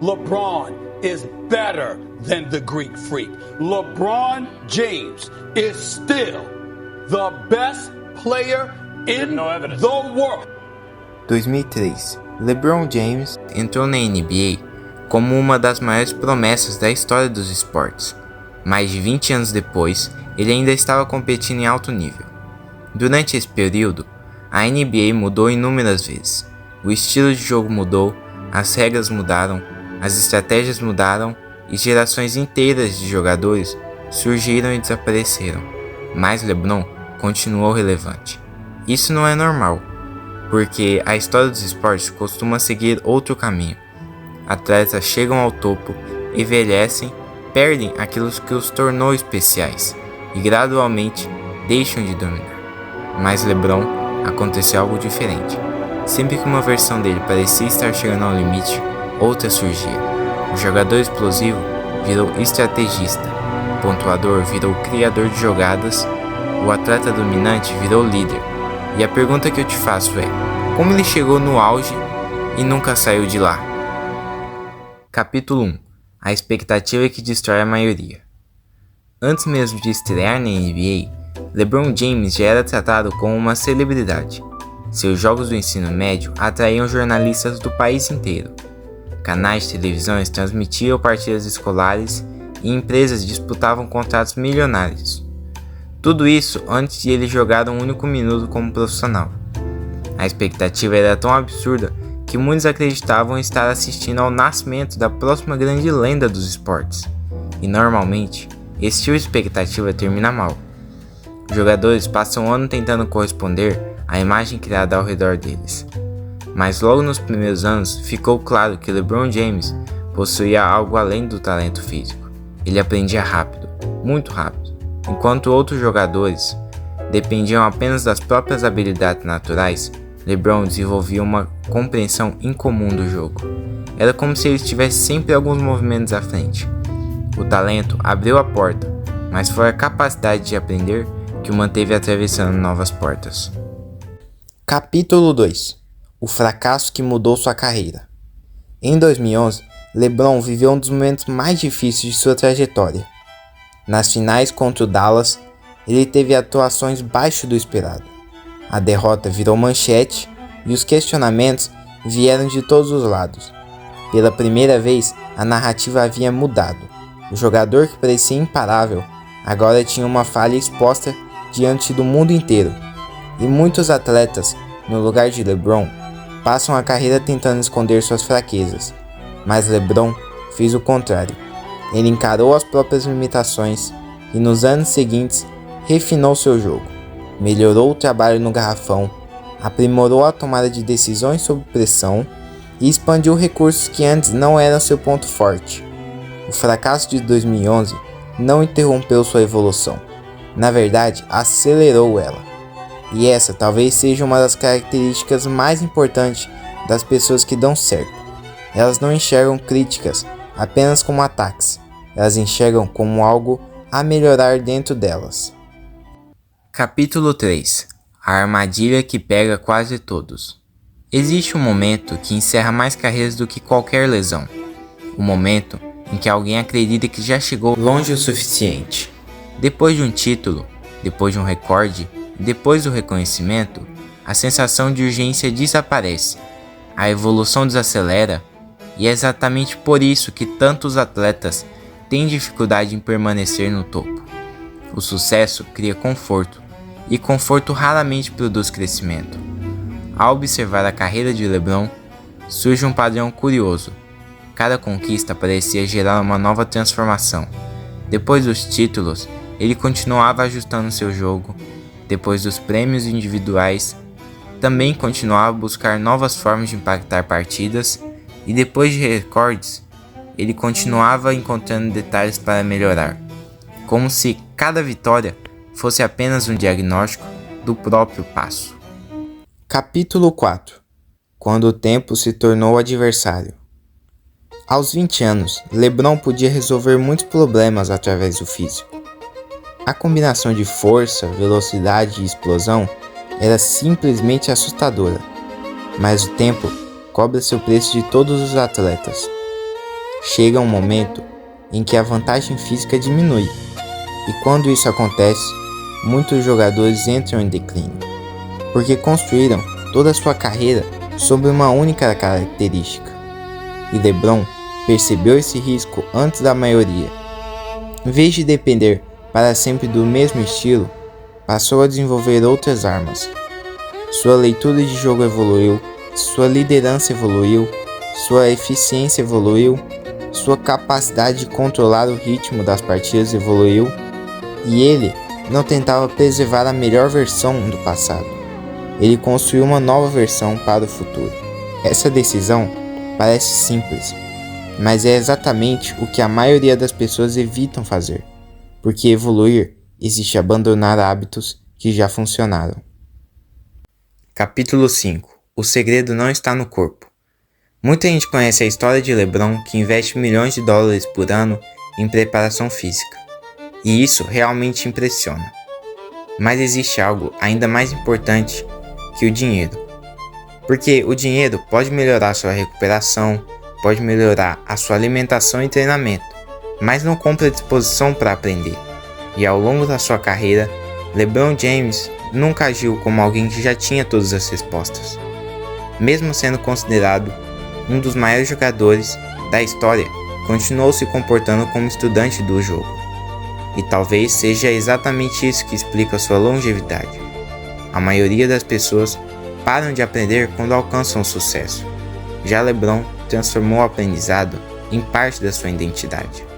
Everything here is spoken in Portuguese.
LeBron is better than the Greek Freak. LeBron James is still the best player in the world. 2003. LeBron James entrou na NBA como uma das maiores promessas da história dos esportes. Mais de 20 anos depois, ele ainda estava competindo em alto nível. Durante esse período, a NBA mudou inúmeras vezes. O estilo de jogo mudou, as regras mudaram, as estratégias mudaram e gerações inteiras de jogadores surgiram e desapareceram. Mas LeBron continuou relevante. Isso não é normal, porque a história dos esportes costuma seguir outro caminho. Atletas chegam ao topo, envelhecem, perdem aquilo que os tornou especiais e gradualmente deixam de dominar. Mas LeBron aconteceu algo diferente. Sempre que uma versão dele parecia estar chegando ao limite, outra surgia. O jogador explosivo virou estrategista, o pontuador virou criador de jogadas, o atleta dominante virou líder. E a pergunta que eu te faço é: como ele chegou no auge e nunca saiu de lá? Capítulo 1. A expectativa que destrói a maioria. Antes mesmo de estrear na NBA, LeBron James já era tratado como uma celebridade. Seus jogos do ensino médio atraíam jornalistas do país inteiro. Canais de televisão transmitiam partidas escolares e empresas disputavam contratos milionários. Tudo isso antes de ele jogar um único minuto como profissional. A expectativa era tão absurda que muitos acreditavam estar assistindo ao nascimento da próxima grande lenda dos esportes. E normalmente, esse tipo de expectativa termina mal. Os jogadores passam um ano tentando corresponder à imagem criada ao redor deles. Mas logo nos primeiros anos ficou claro que LeBron James possuía algo além do talento físico. Ele aprendia rápido, muito rápido, enquanto outros jogadores dependiam apenas das próprias habilidades naturais. LeBron desenvolvia uma compreensão incomum do jogo. Era como se ele estivesse sempre alguns movimentos à frente. O talento abriu a porta, mas foi a capacidade de aprender que o manteve atravessando novas portas. Capítulo 2. O fracasso que mudou sua carreira. Em 2011, LeBron viveu um dos momentos mais difíceis de sua trajetória. Nas finais contra o Dallas, ele teve atuações abaixo do esperado. A derrota virou manchete e os questionamentos vieram de todos os lados. Pela primeira vez, a narrativa havia mudado. O jogador que parecia imparável agora tinha uma falha exposta diante do mundo inteiro. E muitos atletas, no lugar de LeBron, passam a carreira tentando esconder suas fraquezas. Mas LeBron fez o contrário. Ele encarou as próprias limitações e nos anos seguintes refinou seu jogo. Melhorou o trabalho no garrafão, aprimorou a tomada de decisões sob pressão e expandiu recursos que antes não eram seu ponto forte. O fracasso de 2011 não interrompeu sua evolução. Na verdade, acelerou ela. E essa talvez seja uma das características mais importantes das pessoas que dão certo. Elas não enxergam críticas apenas como ataques. Elas enxergam como algo a melhorar dentro delas. Capítulo 3. A armadilha que pega quase todos. Existe um momento que encerra mais carreiras do que qualquer lesão. O momento em que alguém acredita que já chegou longe o suficiente. Depois de um título, depois de um recorde, e depois do reconhecimento, a sensação de urgência desaparece. A evolução desacelera e é exatamente por isso que tantos atletas têm dificuldade em permanecer no topo. O sucesso cria conforto, e conforto raramente produz crescimento. Ao observar a carreira de LeBron, surge um padrão curioso. Cada conquista parecia gerar uma nova transformação. Depois dos títulos, ele continuava ajustando seu jogo. Depois dos prêmios individuais, também continuava a buscar novas formas de impactar partidas. E depois de recordes, ele continuava encontrando detalhes para melhorar. Como se cada vitória fosse apenas um diagnóstico do próprio passo. Capítulo 4. Quando o tempo se tornou adversário. Aos 20 anos, LeBron podia resolver muitos problemas através do físico. A combinação de força, velocidade e explosão era simplesmente assustadora. Mas o tempo cobra seu preço de todos os atletas. chega um momento em que a vantagem física diminui, e quando isso acontece, muitos jogadores entram em declínio, porque construíram toda a sua carreira sobre uma única característica. E LeBron percebeu esse risco antes da maioria. Em vez de depender para sempre do mesmo estilo, passou a desenvolver outras armas. Sua leitura de jogo evoluiu, sua liderança evoluiu, sua eficiência evoluiu, sua capacidade de controlar o ritmo das partidas evoluiu, e ele não tentava preservar a melhor versão do passado. Ele construiu uma nova versão para o futuro. Essa decisão parece simples, mas é exatamente o que a maioria das pessoas evitam fazer, porque evoluir existe abandonar hábitos que já funcionaram. Capítulo 5. O segredo não está no corpo. Muita gente conhece a história de LeBron, que investe milhões de dólares por ano em preparação física, e isso realmente impressiona. Mas existe algo ainda mais importante que o dinheiro. Porque o dinheiro pode melhorar sua recuperação, pode melhorar a sua alimentação e treinamento, mas não compra disposição para aprender. E ao longo da sua carreira, LeBron James nunca agiu como alguém que já tinha todas as respostas. Mesmo sendo considerado um dos maiores jogadores da história, continuou se comportando como estudante do jogo. E talvez seja exatamente isso que explica sua longevidade. A maioria das pessoas param de aprender quando alcançam o sucesso. Já LeBron transformou o aprendizado em parte da sua identidade.